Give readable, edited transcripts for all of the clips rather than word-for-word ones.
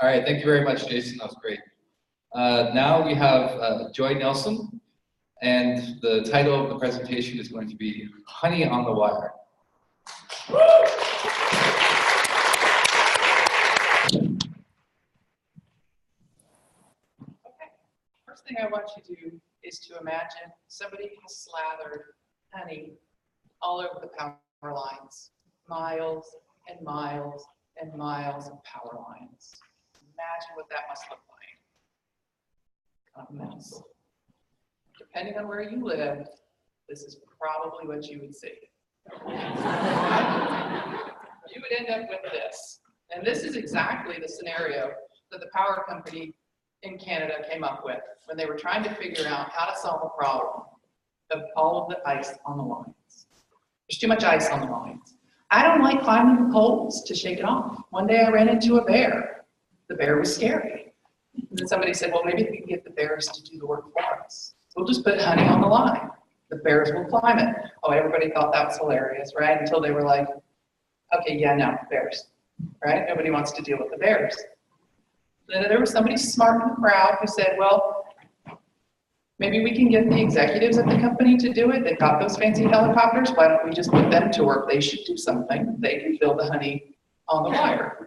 All right, thank you very much, Jason. That was great. Now we have Joy Nelson, and the title of the presentation is going to be Honey on the Wire. Okay, first thing I want you to do is to imagine somebody has slathered honey all over the power lines, miles and miles and miles of power lines. Imagine what that must look like. A mess. Depending on where you live, this is probably what you would see. You would end up with this. And this is exactly the scenario that the power company in Canada came up with when they were trying to figure out how to solve a problem of all of the ice on the lines. There's too much ice on the lines. I don't like climbing the poles to shake it off. One day I ran into a bear. The bear was scary. And then somebody said, well, maybe we can get the bears to do the work for us. We'll just put honey on the line. The bears will climb it. Oh, everybody thought that was hilarious, right? Until they were like, okay, yeah, no, bears, right? Nobody wants to deal with the bears. Then there was somebody smart in the crowd who said, well, maybe we can get the executives at the company to do it. They've got those fancy helicopters. Why don't we just put them to work? They should do something. They can fill the honey on the wire.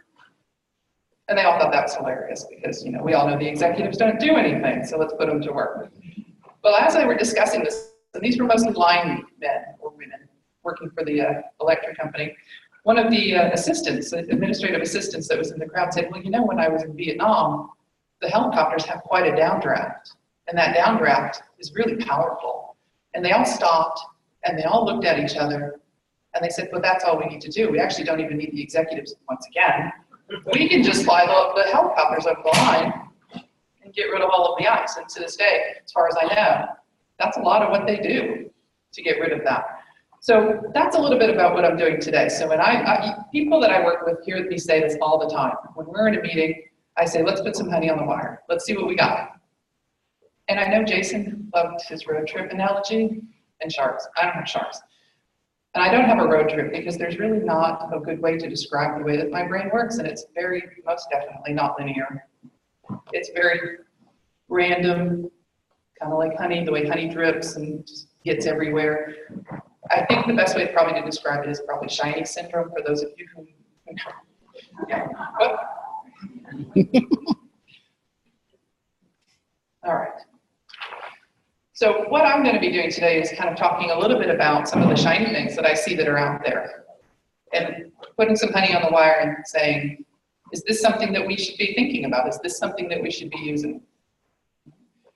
And they all thought that was hilarious because, you know, we all know the executives don't do anything, so let's put them to work. Well, as I were discussing this, and these were mostly line men or women working for the electric company, one of the assistants, administrative assistants that was in the crowd said, well, you know, when I was in Vietnam, the helicopters have quite a downdraft, and that downdraft is really powerful. And they all stopped, and they all looked at each other, and they said, well, that's all we need to do. We actually don't even need the executives once again. We can just fly the helicopters over the line and get rid of all of the ice. And to this day, as far as I know, that's a lot of what they do to get rid of that. So that's a little bit about what I'm doing today. So when people that I work with hear me say this all the time. When we're in a meeting, I say, let's put some honey on the wire. Let's see what we got. And I know Jason loved his road trip analogy and sharks. I don't have sharks. And I don't have a road trip because there's really not a good way to describe the way that my brain works, and it's most definitely not linear. It's very random, kind of like honey, the way honey drips and just gets everywhere. I think the best way probably to describe it is probably shiny syndrome for those of you who yeah. All right. So what I'm going to be doing today is kind of talking a little bit about some of the shiny things that I see that are out there and putting some honey on the wire and saying, is this something that we should be thinking about? Is this something that we should be using?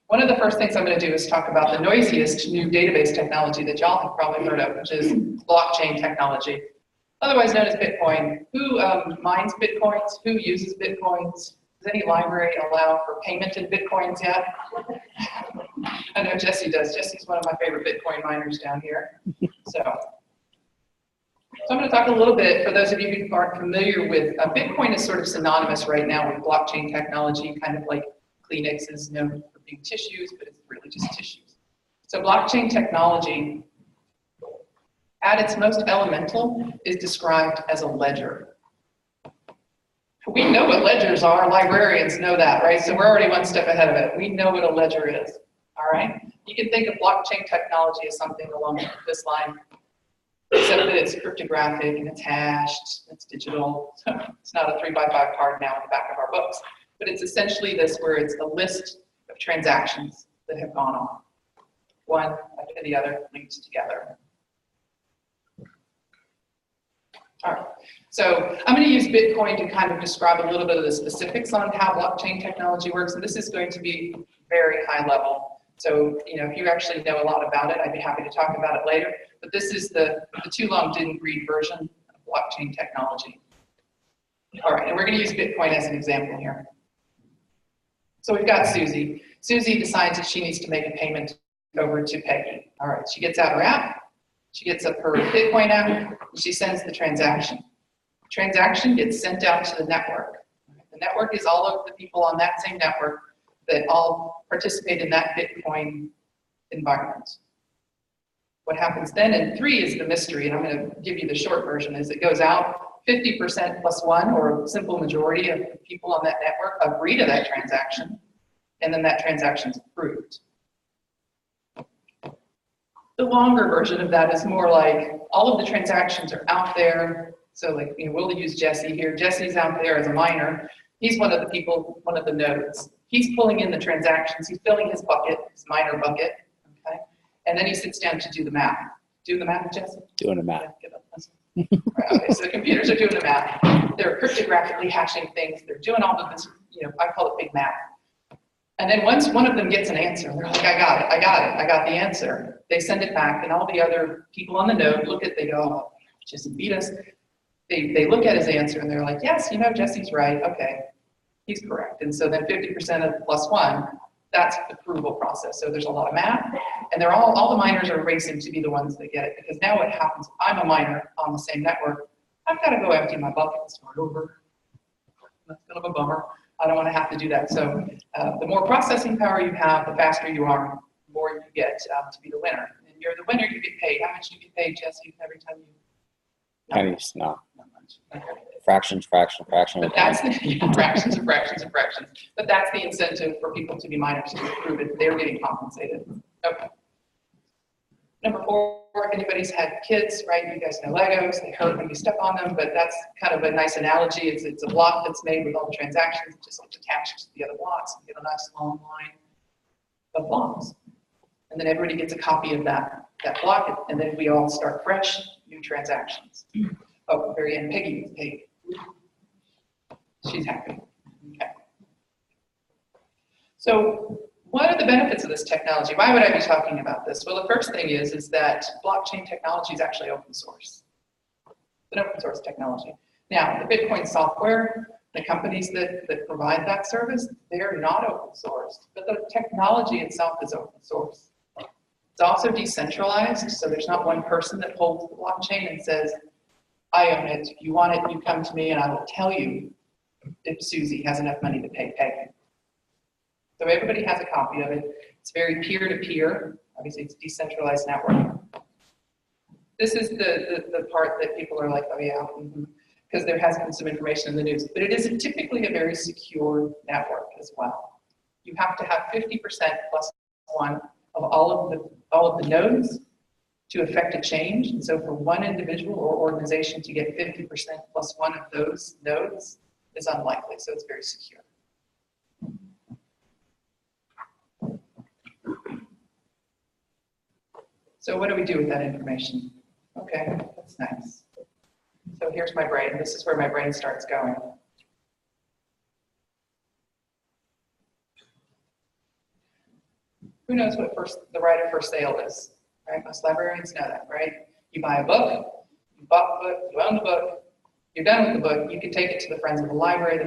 One of the first things I'm going to do is talk about the noisiest new database technology that y'all have probably heard of, which is blockchain technology, otherwise known as Bitcoin. Who mines Bitcoins? Who uses Bitcoins? Does any library allow for payment in Bitcoins yet? I know Jesse does. Jesse's one of my favorite Bitcoin miners down here. So I'm going to talk a little bit, for those of you who aren't familiar with, Bitcoin is sort of synonymous right now with blockchain technology, kind of like Kleenex is known for being tissues, but it's really just tissues. So blockchain technology, at its most elemental, is described as a ledger. We know what ledgers are. Librarians know that, right? So we're already one step ahead of it. We know what a ledger is, all right? You can think of blockchain technology as something along this line, except that it's cryptographic and it's hashed, it's digital. It's not a 3x5 card now in the back of our books, but it's essentially this, where it's a list of transactions that have gone on. One after the other linked together. All right, so I'm going to use Bitcoin to kind of describe a little bit of the specifics on how blockchain technology works, and this is going to be very high level. So, you know, if you actually know a lot about it, I'd be happy to talk about it later, but this is the too long didn't read version of blockchain technology. All right, and we're going to use Bitcoin as an example here. So we've got Susie. Susie decides that she needs to make a payment over to Peggy. All right, she gets out her app. She gets up her Bitcoin app, and she sends the transaction. The transaction gets sent out to the network. The network is all of the people on that same network that all participate in that Bitcoin environment. What happens then in 3 is the mystery, and I'm going to give you the short version, is it goes out, 50% plus one, or a simple majority of the people on that network agree to that transaction, and then that transaction's approved. The longer version of that is more like all of the transactions are out there. So like, we'll use Jesse here. Jesse's out there as a miner. He's one of the people, one of the nodes. He's pulling in the transactions. He's filling his bucket, his miner bucket, okay? And then he sits down to do the math. Do the math, Jesse? Doing the math. Yeah, give up. Right, okay, so the computers are doing the math. They're cryptographically hashing things. They're doing all of this, I call it big math. And then once one of them gets an answer, they're like, I got the answer. They send it back, and all the other people on the node look at, they go, oh, Jesse beat us. They look at his answer, and they're like, yes, Jesse's right, okay, he's correct. And so then 50% of plus one, that's the approval process. So there's a lot of math, and they're all the miners are racing to be the ones that get it, because now what happens, I'm a miner on the same network, I've got to go empty my bucket and start over. That's kind of a bummer. I don't want to have to do that. So the more processing power you have, the faster you are, the more you get to be the winner. And you're the winner, you get paid. How much do you get paid, Jesse, every time you? Pennies, no. Not much. Okay. Fractions. But that's the fractions. But that's the incentive for people to be miners, to prove it. They're getting compensated. Okay. Number 4, if anybody's had kids, right? You guys know Legos. They hurt when you step on them, but that's kind of a nice analogy. It's a block that's made with all the transactions. It just gets attached to the other blocks. You get a nice long line of blocks. And then everybody gets a copy of that block, and then we all start fresh, new transactions. Oh, very end, Peggy gets paid. She's happy. Okay. So what are the benefits of this technology? Why would I be talking about this? Well, the first thing is that blockchain technology is actually open source. It's an open source technology. Now, the Bitcoin software, the companies that provide that service, they're not open source, but the technology itself is open source. It's also decentralized, so there's not one person that holds the blockchain and says, I own it. If you want it, you come to me and I will tell you if Susie has enough money to pay Peggy. So everybody has a copy of it. It's very peer-to-peer. Obviously, it's a decentralized network. This is the part that people are like, oh yeah, because there has been some information in the news. But it is typically a very secure network as well. You have to have 50% plus one of all of the nodes to affect a change. And so for one individual or organization to get 50% plus one of those nodes is unlikely. So it's very secure. So what do we do with that information? Okay, that's nice. So here's my brain. This is where my brain starts going. Who knows what the right of first sale is? Right? Most librarians know that, right? You buy a book, you bought the book, you own the book, you're done with the book, you can take it to the friends of the library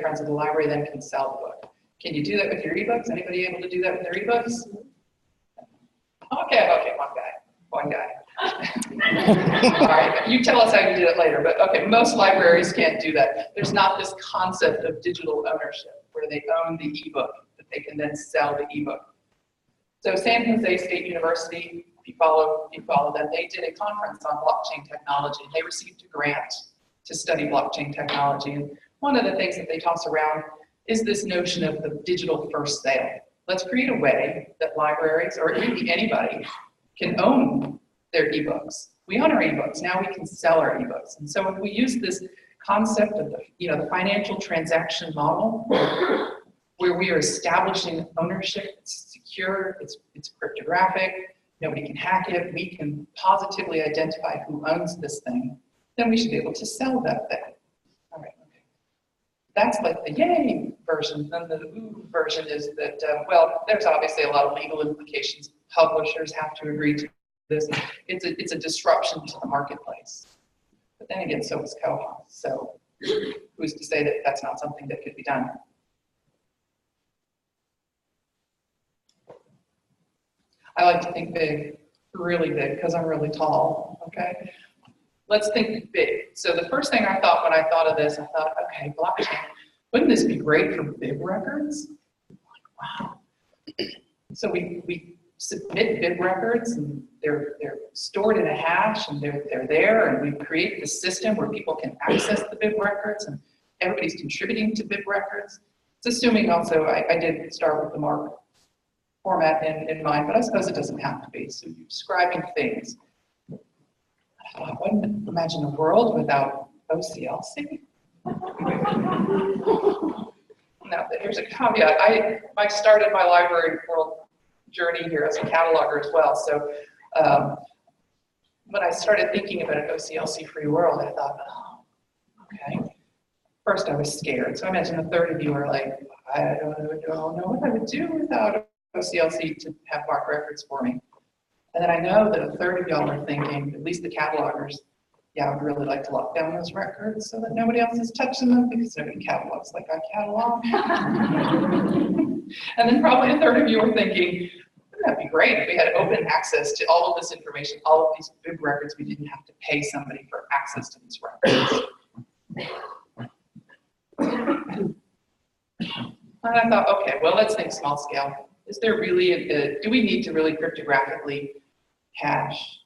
then can sell the book. Can you do that with your ebooks? Anybody able to do that with their ebooks? Okay, one guy. All right, you tell us how you did it later, but okay, most libraries can't do that. There's not this concept of digital ownership where they own the ebook that they can then sell the ebook. So San Jose State University, if you follow them, they did a conference on blockchain technology. They received a grant to study blockchain technology. And one of the things that they toss around is this notion of the digital first sale. Let's create a way that libraries, or really anybody, can own their ebooks. We own our ebooks, now we can sell our ebooks. And so if we use this concept of the financial transaction model, where we are establishing ownership, it's secure, it's cryptographic, nobody can hack it, we can positively identify who owns this thing, then we should be able to sell that thing. All right, okay. That's like the yay version. Then the ooh version is that, well, there's obviously a lot of legal implications. Publishers have to agree to this. It's a disruption to the marketplace. But then again, so is Koha. So who's to say that that's not something that could be done? I like to think big, really big, because I'm really tall, okay? Let's think big. So the first thing I thought when I thought of this, I thought, okay, blockchain, wouldn't this be great for big records? Wow. So we submit bib records, and they're stored in a hash, and they're there, and we create this system where people can access the bib records, and everybody's contributing to bib records. It's assuming also, I did start with the MARC format in mind, but I suppose it doesn't have to be. So you're describing things. I thought, I wouldn't imagine a world without OCLC. Now, here's a caveat. I started my library world journey here as a cataloger as well. So when I started thinking about an OCLC-free world, I thought, oh, okay. First, I was scared. So I imagine a third of you are like, I don't know what I would do without OCLC to have MARC records for me. And then I know that a third of y'all are thinking, at least the catalogers, yeah, I would really like to lock down those records so that nobody else is touching them because nobody catalogs like I catalog. And then probably a third of you are thinking, wouldn't that be great if we had open access to all of this information, all of these bib records, we didn't have to pay somebody for access to these records. And I thought, okay, well, let's think small scale. Is there really do we need to really cryptographically hash,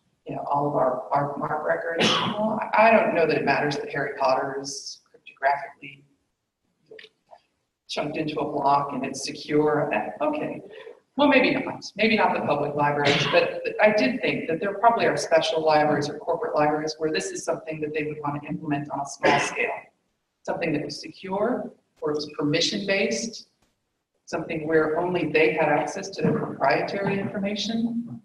all of our MARC records? Well, I don't know that it matters that Harry Potter is cryptographically chunked into a block and it's secure. Okay, well, maybe not the public libraries, but I did think that there probably are special libraries or corporate libraries where this is something that they would want to implement on a small scale. Something that was secure, or it was permission-based, something where only they had access to their proprietary information.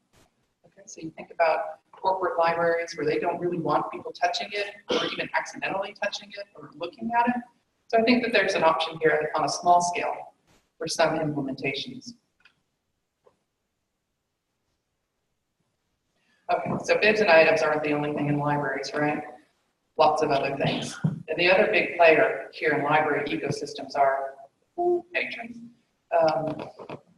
Okay, so you think about corporate libraries where they don't really want people touching it, or even accidentally touching it, or looking at it. So I think that there's an option here on a small scale for some implementations. Okay, so bibs and items aren't the only thing in libraries, right? Lots of other things. And the other big player here in library ecosystems are patrons.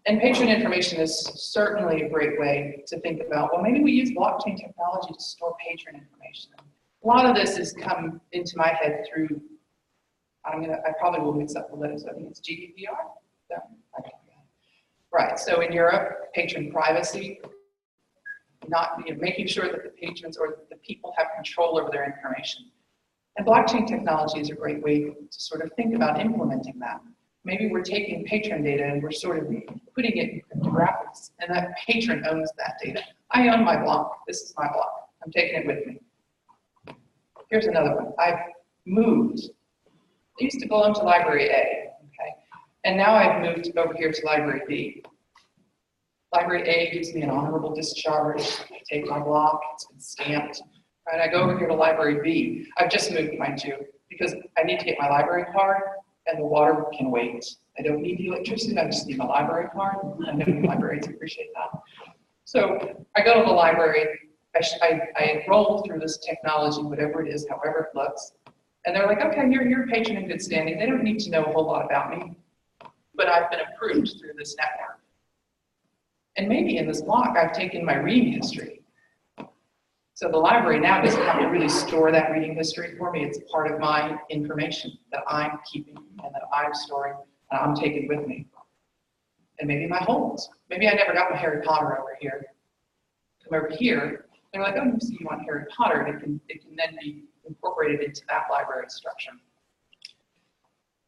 And patron information is certainly a great way to think about, well, maybe we use blockchain technology to store patron information. A lot of this has come into my head through, I probably will mix up the letters, I think it's GDPR? No, I don't know. Right, so in Europe, patron privacy, making sure that the patrons or the people have control over their information. And blockchain technology is a great way to sort of think about implementing that. Maybe we're taking patron data and we're sort of putting it in cryptographics, and that patron owns that data. I own my block. This is my block. I'm taking it with me. Here's another one. I've moved. I used to belong to library A, okay? And now I've moved over here to library B. Library A gives me an honorable discharge. I take my block, it's been stamped. Right, I go over here to library B. I've just moved, mind you, because I need to get my library card, and the water can wait. I don't need the electricity, I just need my library card. I know the librarians appreciate that. So I go to the library, I enroll through this technology, whatever it is, however it looks, and they're like, okay, you're a patron in good standing. They don't need to know a whole lot about me, but I've been approved through this network. And maybe in this block, I've taken my reading history. So the library now doesn't have to really store that reading history for me. It's part of my information that I'm keeping and that I'm storing and I'm taking with me. And maybe my holds. Maybe I never got my Harry Potter over here. Come over here, they're like, oh, so you want Harry Potter, and it can then be incorporated into that library structure.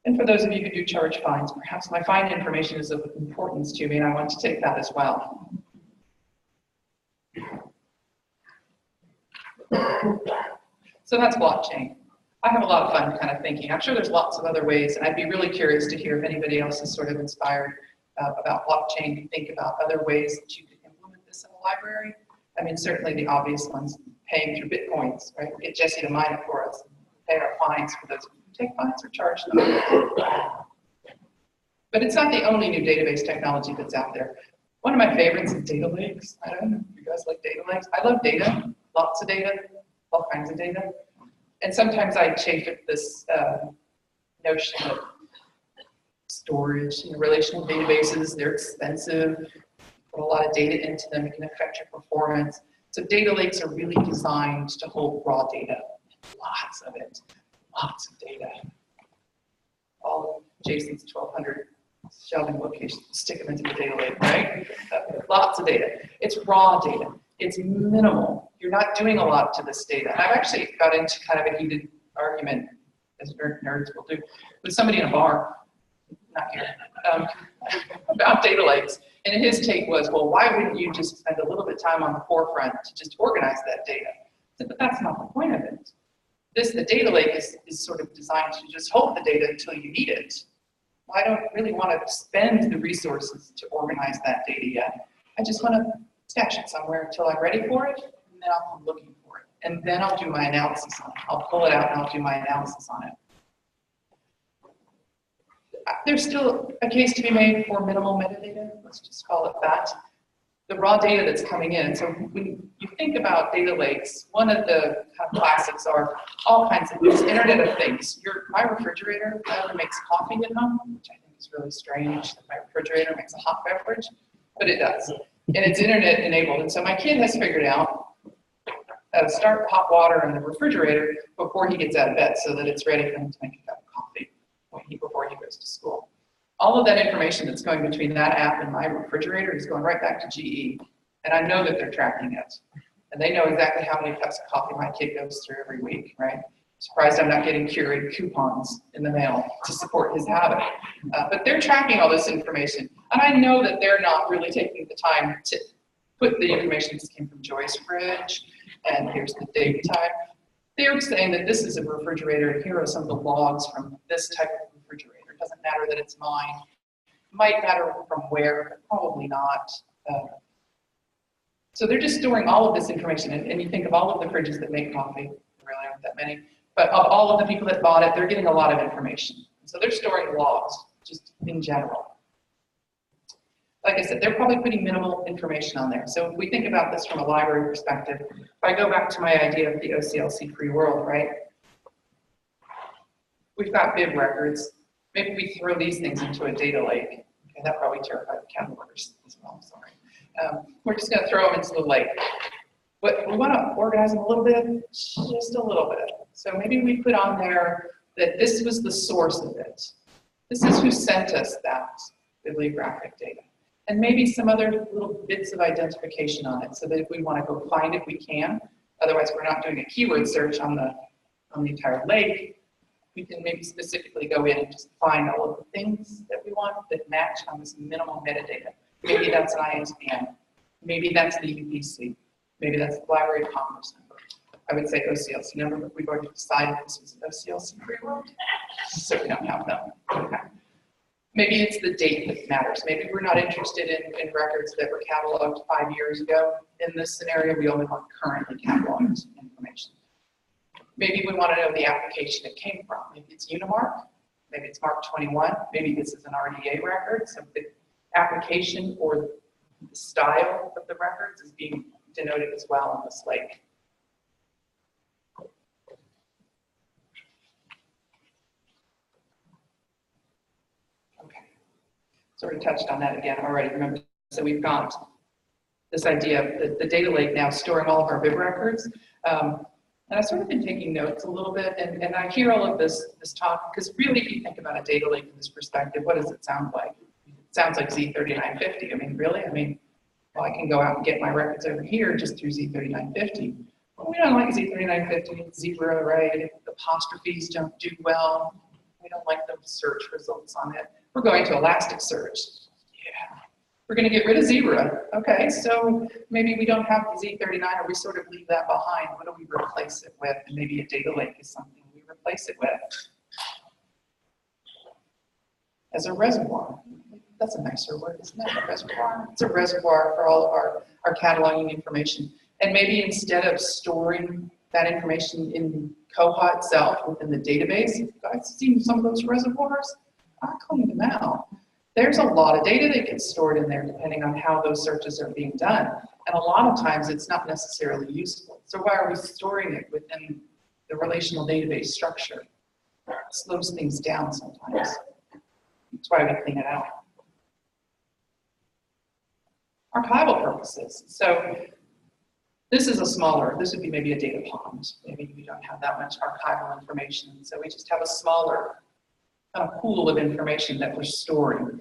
And for those of you who do charge fines, perhaps my fine information is of importance to me and I want to take that as well. So that's blockchain. I have a lot of fun kind of thinking. I'm sure there's lots of other ways, and I'd be really curious to hear if anybody else is sort of inspired about blockchain to think about other ways that you could implement this in a library. I mean, certainly the obvious ones, paying through Bitcoins, right? We'll get Jesse to mine it for us, pay our fines for those who take fines or charge them. But it's not the only new database technology that's out there. One of my favorites is data lakes. I don't know if you guys like data lakes. I love data, lots of data, all kinds of data. And sometimes I chafe at this notion of storage. Relational databases, they're expensive, put a lot of data into them, it can affect your performance. So data lakes are really designed to hold raw data, lots of it, lots of data. All of Jason's 1,200 shelving locations, stick them into the data lake, right? Lots of data. It's raw data. It's minimal. You're not doing a lot to this data. And I've actually got into kind of a heated argument, as nerds will do, with somebody in a bar, not here, about data lakes. And his take was, well, why wouldn't you just spend a little bit of time on the forefront to just organize that data? I said, but that's not the point of it. The data lake is sort of designed to just hold the data until you need it. I don't really want to spend the resources to organize that data yet. I just want to stash it somewhere until I'm ready for it, and then I'll come looking for it. And then I'll do my analysis on it. I'll pull it out and I'll do my analysis on it. There's still a case to be made for minimal metadata, let's just call it that. The raw data that's coming in. So when you think about data lakes, one of the kind of classics are all kinds of things, Internet of Things. My refrigerator never makes coffee at home, which I think is really strange that my refrigerator makes a hot beverage, but it does. And it's internet enabled. And so my kid has figured out how to start hot water in the refrigerator before he gets out of bed so that it's ready for him to make a cup of coffee before he goes to school. All of that information that's going between that app and my refrigerator is going right back to GE. And I know that they're tracking it. And they know exactly how many cups of coffee my kid goes through every week, right? Surprised I'm not getting curated coupons in the mail to support his habit. But they're tracking all this information. And I know that they're not really taking the time to put the information that came from Joy's fridge, and here's the date type. They're saying that this is a refrigerator, and here are some of the logs from this type of refrigerator. It doesn't matter that it's mine. It might matter from where, but probably not. So they're just storing all of this information. And you think of all of the fridges that make coffee, there really aren't that many, but of all of the people that bought it, they're getting a lot of information. So they're storing logs, just in general. Like I said, they're probably putting minimal information on there. So if we think about this from a library perspective, if I go back to my idea of the OCLC-free world, right? We've got bib records. Maybe we throw these things into a data lake. Okay, that probably terrified the cat owners as well, sorry. We're just gonna throw them into the lake. But we wanna organize them a little bit, just a little bit. So maybe we put on there that this was the source of it. This is who sent us that bibliographic data. And maybe some other little bits of identification on it so that if we want to go find it, we can. Otherwise, we're not doing a keyword search on the entire lake. We can maybe specifically go in and just find all of the things that we want that match on this minimal metadata. Maybe that's an ISBN. Maybe that's the UPC. Maybe that's the Library of Congress number. I would say OCLC number, but we've already decided this was an OCLC free world, so we don't have them. Okay. Maybe it's the date that matters. Maybe we're not interested in records that were cataloged 5 years ago. In this scenario, we only want currently cataloged information. Maybe we want to know the application it came from. Maybe it's Unimark, maybe it's Mark 21, maybe this is an RDA record, so the application or the style of the records is being denoted as well on this lake. Sort of touched on that again already, remember? So we've got this idea of the data lake now storing all of our bib records. And I've sort of been taking notes a little bit, and I hear all of this talk, because really if you think about a data lake from this perspective, what does it sound like? It sounds like Z3950. I mean, really? I mean, well, I can go out and get my records over here just through Z3950. Well, we don't like Z3950, it's zero, right? The apostrophes don't do well. We don't like the search results on it. We're going to Elasticsearch. Yeah. We're going to get rid of zero. Okay, so maybe we don't have the Z39, or we sort of leave that behind. What do we replace it with? And maybe a data lake is something we replace it with. As a reservoir. That's a nicer word, isn't it? A reservoir. It's a reservoir for all of our cataloging information. And maybe instead of storing that information in Koha itself within the database, you guys seen some of those reservoirs? I cleaned them out. There's a lot of data that gets stored in there depending on how those searches are being done. And a lot of times it's not necessarily useful. So why are we storing it within the relational database structure? It slows things down sometimes. That's why we clean it out. Archival purposes. So this is this would be maybe a data pond. Maybe we don't have that much archival information. So we just have a smaller kind of pool of information that we're storing.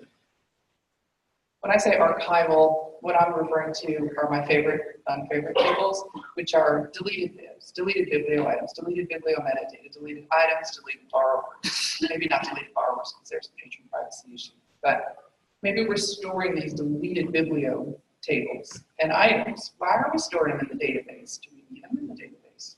When I say archival, what I'm referring to are my favorite, unfavorite tables, which are deleted bibs, deleted biblio items, deleted biblio metadata, deleted items, deleted borrowers. Maybe not deleted borrowers because there's a patron privacy issue, but maybe we're storing these deleted biblio tables and items. Why are we storing them in the database? Do we need them in the database?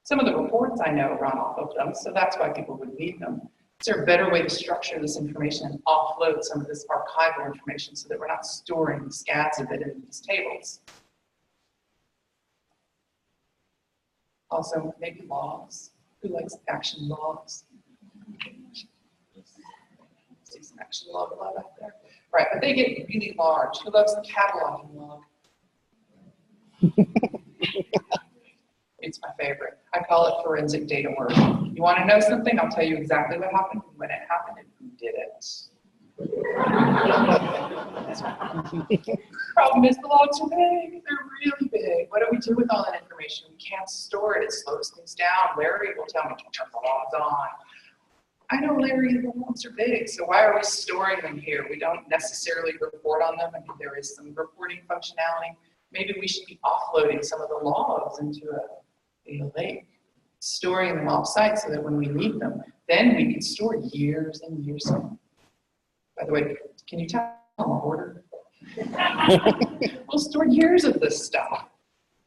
Some of the reports I know run off of them, so that's why people would need them. Is there a better way to structure this information and offload some of this archival information so that we're not storing scads of it in these tables? Also, maybe logs. Who likes action logs? See some action log out there. Right, but they get really large. Who loves the cataloging log? It's my favorite. I call it forensic data work. You want to know something? I'll tell you exactly what happened, when it happened, and who did it. Problem is the logs are big. They're really big. What do we do with all that information? We can't store it. It slows things down. Larry will tell me to turn the logs on. I know, Larry, the logs are big, so why are we storing them here? We don't necessarily report on them. I mean, there is some reporting functionality. Maybe we should be offloading some of the logs into a data lake, storing them off-site so that when we need them, then we can store years and years. By the way, can you tell I'm a hoarder? We'll store years of this stuff.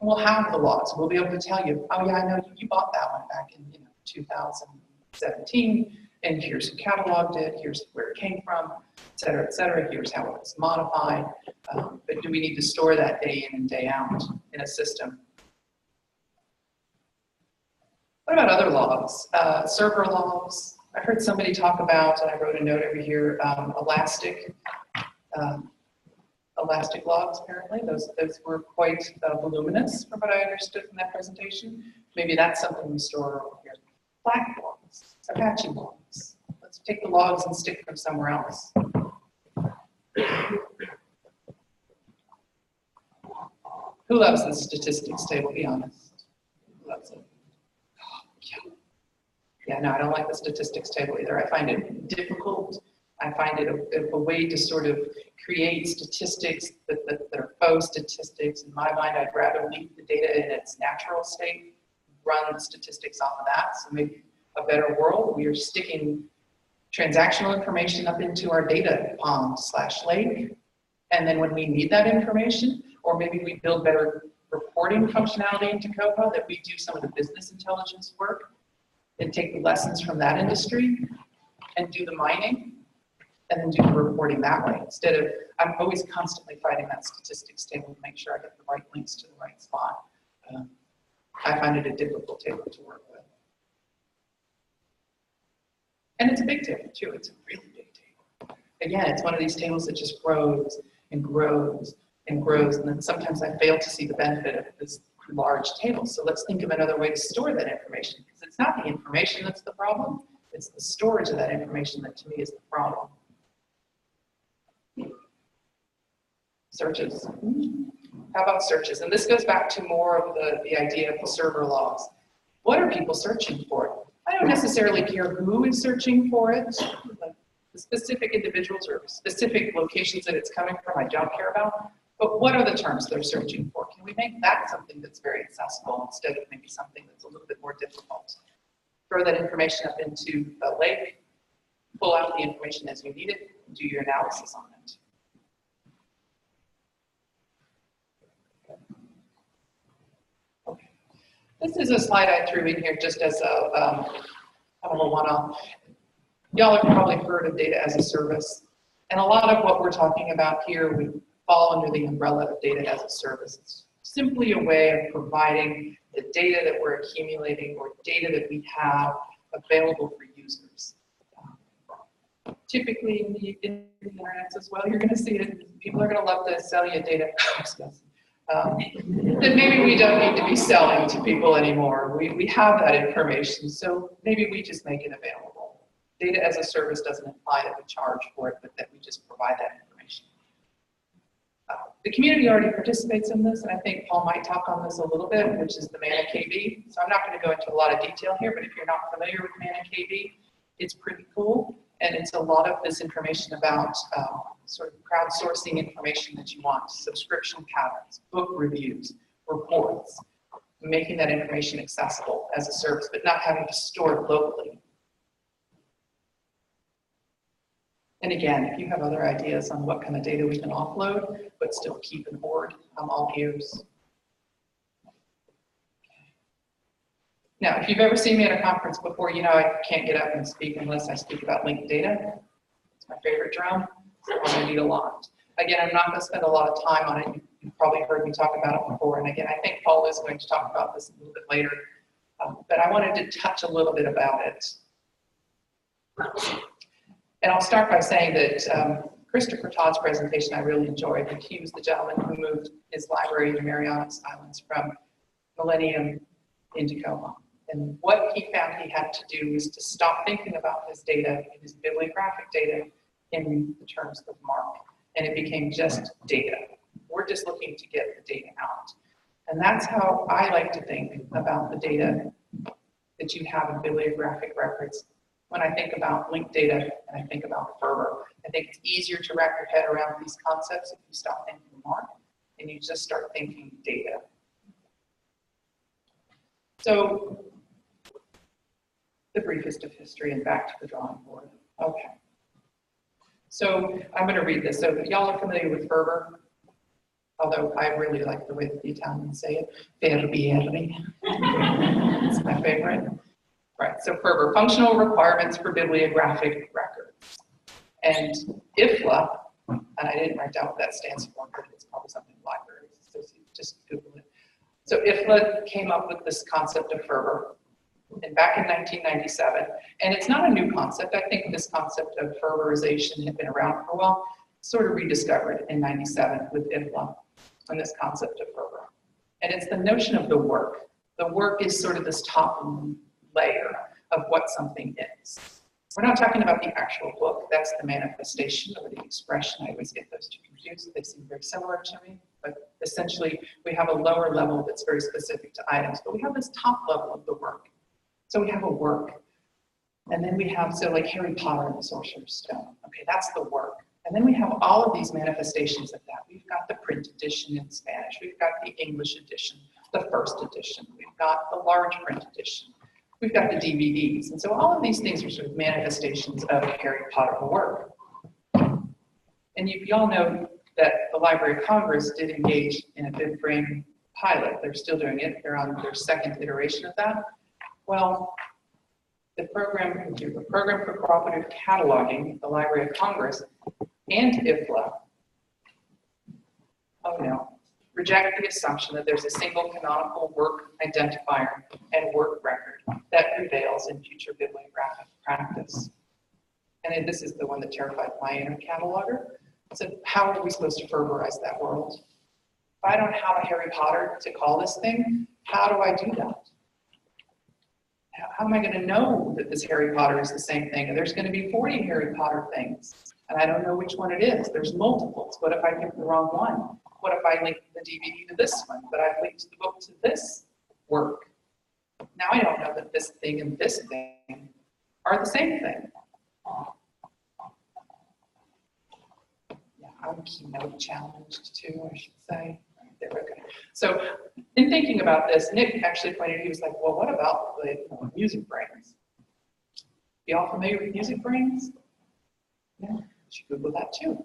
And we'll have the logs. We'll be able to tell you, oh yeah, I know you bought that one back in 2017, and here's who cataloged it, here's where it came from, et cetera, here's how it was modified. But do we need to store that day in and day out in a system? What about other logs? Server logs. I heard somebody talk about, and I wrote a note over here, elastic logs, apparently. Those were quite voluminous from what I understood from that presentation. Maybe that's something we store over here. Black logs, Apache logs. Let's take the logs and stick them somewhere else. Who loves the statistics table, be honest? Who loves it? Yeah, no, I don't like the statistics table either. I find it difficult. I find it a way to sort of create statistics that are faux statistics. In my mind, I'd rather leave the data in its natural state, run the statistics off of that. So maybe a better world, we are sticking transactional information up into our data pond/lake. And then when we need that information, or maybe we build better reporting functionality into COPA, that we do some of the business intelligence work and take the lessons from that industry and do the mining and then do the reporting that way. Instead of, I'm always constantly fighting that statistics table to make sure I get the right links to the right spot. I find it a difficult table to work with. And it's a big table too, it's a really big table. Again, it's one of these tables that just grows and grows and grows, and then sometimes I fail to see the benefit of this large table. So let's think of another way to store that information, because it's not the information that's the problem, it's the storage of that information that to me is the problem. Searches. How about searches? And this goes back to more of the idea of the server logs. What are people searching for? I don't necessarily care who is searching for it, like the specific individuals or specific locations that it's coming from, I don't care about. But what are the terms they're searching for? Can we make that something that's very accessible instead of maybe something that's a little bit more difficult? Throw that information up into the lake, pull out the information as you need it, and do your analysis on it. Okay. This is a slide I threw in here just as a one-off. Y'all have probably heard of data as a service. And a lot of what we're talking about here would fall under the umbrella of data as a service. It's simply a way of providing the data that we're accumulating or data that we have available for users. Typically in the internet as well, you're going to see it. People are going to love to sell you data that maybe we don't need to be selling to people anymore. We have that information, so maybe we just make it available. Data as a service doesn't imply that we charge for it, but that we just provide that information. The community already participates in this, and I think Paul might talk on this a little bit, which is the Mana KB. So I'm not going to go into a lot of detail here, but if you're not familiar with Mana KB, it's pretty cool. And it's a lot of this information about sort of crowdsourcing information that you want, subscription patterns, book reviews, reports, making that information accessible as a service, but not having to store it locally. And again, if you have other ideas on what kind of data we can offload, but still keep an board, I'm all ears. Now, if you've ever seen me at a conference before, you know I can't get up and speak unless I speak about linked data. It's my favorite drum, so I'm going to need a lot. Again, I'm not going to spend a lot of time on it. You've probably heard me talk about it before. And again, I think Paul is going to talk about this a little bit later. But I wanted to touch a little bit about it. And I'll start by saying that Christopher Todd's presentation I really enjoyed. He was the gentleman who moved his library to Marianas Islands from Millennium into Tacoma. And what he found he had to do was to stop thinking about his data, his bibliographic data, in the terms of MARC. And it became just data. We're just looking to get the data out. And that's how I like to think about the data that you have in bibliographic records. When I think about linked data and I think about Ferber, I think it's easier to wrap your head around these concepts if you stop thinking MARC and you just start thinking data. So, the briefest of history and back to the drawing board. Okay. So I'm going to read this. So y'all are familiar with Ferber, although I really like the way that the Italians say it. Ferbieri. It's my favorite. Right. So Ferber, functional requirements for bibliographic records. And IFLA, and I didn't write down what that stands for, but it's probably something libraries. So just Google it. So IFLA came up with this concept of Ferber. And back in 1997, and it's not a new concept. I think this concept of Ferberization had been around for a while, sort of rediscovered in 97 with IFLA and this concept of Ferber. And it's the notion of the work. The work is sort of this top layer of what something is. We're not talking about the actual book. That's the manifestation or the expression. I always get those two confused. They seem very similar to me. But essentially, we have a lower level that's very specific to items. But we have this top level of the work. So we have a work, and then we have, so like Harry Potter and the Sorcerer's Stone. Okay, that's the work. And then we have all of these manifestations of that. We've got the print edition in Spanish. We've got the English edition, the first edition. We've got the large print edition. We've got the DVDs. And so all of these things are sort of manifestations of Harry Potter work. And you all know that the Library of Congress did engage in a BibFrame pilot. They're still doing it. They're on their second iteration of that. Well, the program for cooperative cataloging at the Library of Congress and IFLA, oh no, reject the assumption that there's a single canonical work identifier and work record that prevails in future bibliographic practice. And this is the one that terrified my inner cataloger. I said, how are we supposed to Ferberize that world? If I don't have a Harry Potter to call this thing, how do I do that? How am I going to know that this Harry Potter is the same thing? And there's going to be 40 Harry Potter things, and I don't know which one it is. There's multiples. What if I pick the wrong one? What if I link the DVD to this one, but I've linked the book to this work? Now I don't know that this thing and this thing are the same thing. Yeah, I'm keynote challenged too, I should say. There we go. So in thinking about this, Nick actually pointed, he was like, well, what about the music brains? Y'all familiar with music brains? Yeah, you should Google that too.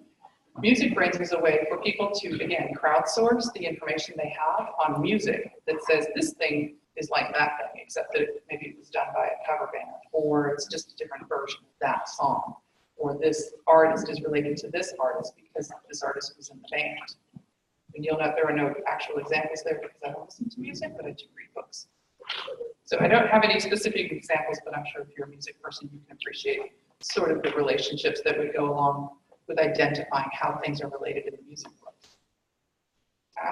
Music brains is a way for people to, again, crowdsource the information they have on music that says this thing is like that thing, except that maybe it was done by a cover band, or it's just a different version of that song, or this artist is related to this artist because this artist was in the band. And you'll note there are no actual examples there because I don't listen to music, but I do read books. So I don't have any specific examples, but I'm sure if you're a music person, you can appreciate sort of the relationships that would go along with identifying how things are related in the music book.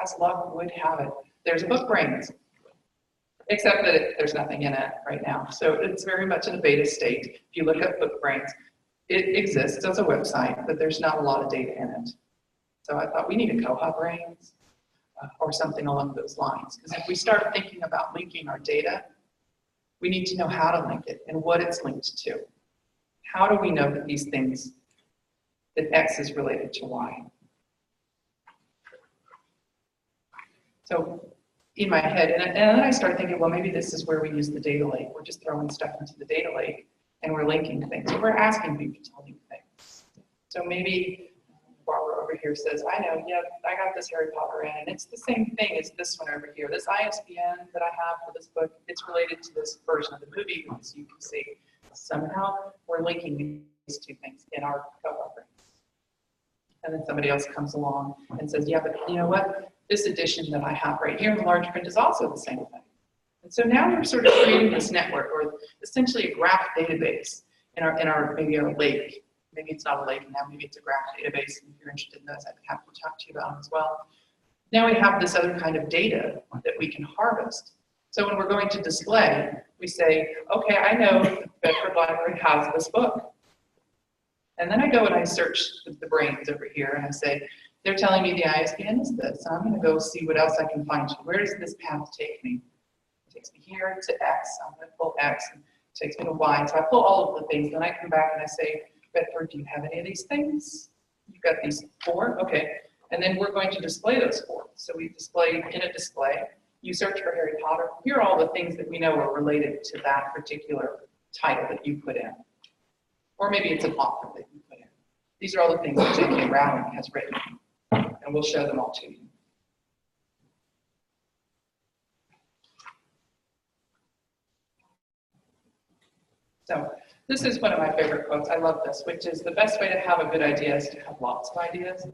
As luck would have it, there's book brains, except that there's nothing in it right now. So it's very much in a beta state. If you look at book brains, it exists as a website, but there's not a lot of data in it. So I thought we need a Koha brains or something along those lines. Because if we start thinking about linking our data, we need to know how to link it and what it's linked to. how do we know that these things, that X is related to Y? So in my head, and then I start thinking, well, maybe this is where we use the data lake. We're just throwing stuff into the data lake and we're linking things. So we're asking people to link things. So maybe Barbara over here says, I know, yeah, I got this Harry Potter in, and it's the same thing as this one over here. This ISBN that I have for this book, it's related to this version of the movie, as you can see. Somehow we're linking these two things in our co-offerings. And then somebody else comes along and says, yeah, but you know what? This edition that I have right here in large print is also the same thing. And so now we're sort of creating this network, or essentially a graph database in our maybe our lake. Maybe it's not a lake now, maybe it's a graph database. If you're interested in those, I'd be happy to talk to you about them as well. Now we have this other kind of data that we can harvest. So when we're going to display, we say, okay, I know the Bedford Library has this book. And then I go and I search the brains over here and I say, they're telling me the ISBN is this. So I'm going to go see what else I can find. Where does this path take me? It takes me here to X. I'm going to pull X. And it takes me to Y. So I pull all of the things. Then I come back and I say, Bedford, do you have any of these things? You've got these 4? Okay. And then we're going to display those 4. So we display in a display. You search for Harry Potter. Here are all the things that we know are related to that particular title that you put in. Or maybe it's an author that you put in. These are all the things that J.K. Rowling has written. And we'll show them all to you. So this is one of my favorite quotes. I love this, which is the best way to have a good idea is to have lots of ideas.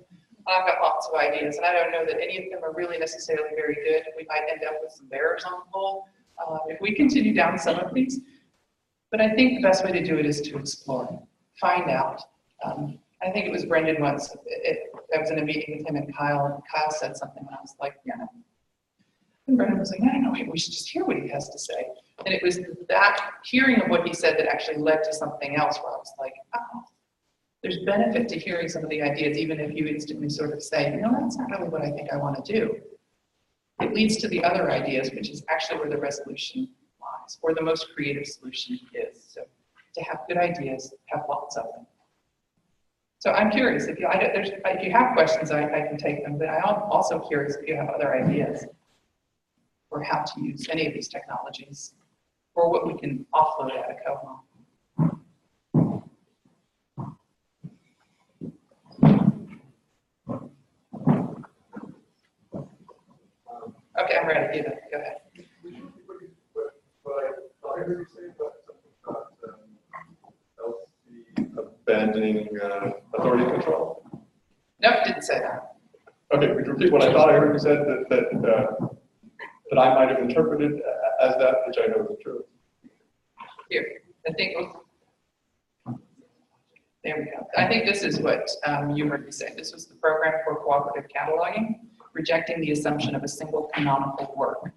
I've got lots of ideas, and I don't know that any of them are really necessarily very good. We might end up with some bears on the pole if we continue down some of these. But I think the best way to do it is to explore, find out. I think it was Brendan once. I was in a meeting with him and Kyle said something, and I was like, yeah. And Brendan was like, no, we should just hear what he has to say. And it was that hearing of what he said that actually led to something else where I was like, oh, there's benefit to hearing some of the ideas, even if you instantly sort of say, you know, that's not really what I think I want to do. It leads to the other ideas, which is actually where the resolution lies, or the most creative solution is. So to have good ideas, have lots of them. So I'm curious, if you have questions, I can take them, but I'm also curious if you have other ideas for how to use any of these technologies, or what we can offload out of Cohom. Okay, I'm ready. Give it. Go ahead. Abandoning authority control? Nope, didn't say that. Okay, could you repeat what I thought I heard you said that I might have interpreted as that, which I know isn't true? Here, I think, there we go. I think this is what you heard me say. This was the program for cooperative cataloging, rejecting the assumption of a single canonical work.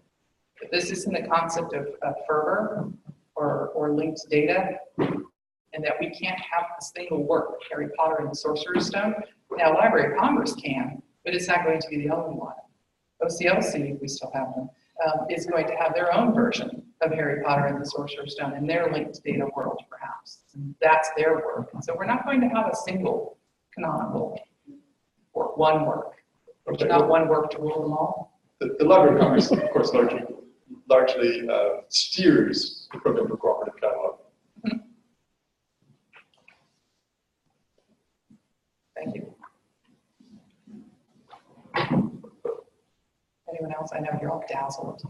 But this is in the concept of fervor or linked data, and that we can't have a single work, Harry Potter and the Sorcerer's Stone. Now, Library of Congress can, but it's not going to be the only one. OCLC, if we still have them, is going to have their own version of Harry Potter and the Sorcerer's Stone in their linked data world, perhaps. And that's their work. And so we're not going to have a single canonical or one work. There's not one work to rule them all. The Library of Congress, of course, largely steers the program for cooperative cataloging. Thank you. Anyone else? I know you're all dazzled.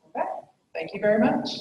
Okay, thank you very much.